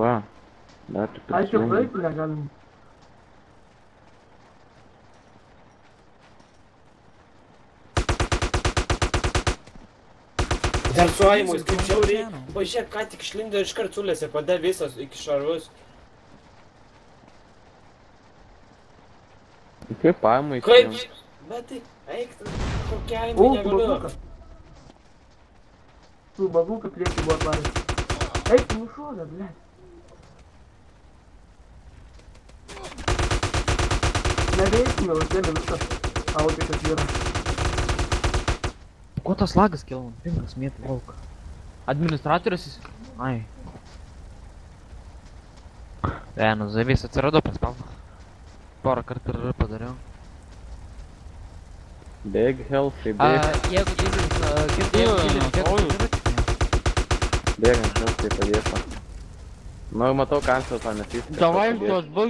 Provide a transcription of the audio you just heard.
Va, dar tik Aišku, prisijungi. praeiti negalim. Dar su Aimais, kaip žiauriai. Pažiūrėk, ką tik išlindo ir iškart sulėsi, padė visas iki šarvus. Kaip Aimai Kaip? įsijungi? Bet tai, eik, kokia O, Aimai su negaliu. bazuka. Su bazuka priekį buvo atvaręs. Eik, tu nušovė, blėt. Nebeįsime, uždėlė viskas. Audikas yra. Ko tas lagas kilo? Pinkas mėtų lauką. Administratorius jis... Ai. Nu zavės atsirado paspaudų. Porą kartų ir padariau. Bėg, healthy, bėg. Jeigu Bėgant, healthy padėta. Nu, matau, kancel tą nesiskai. Davai, tos baig.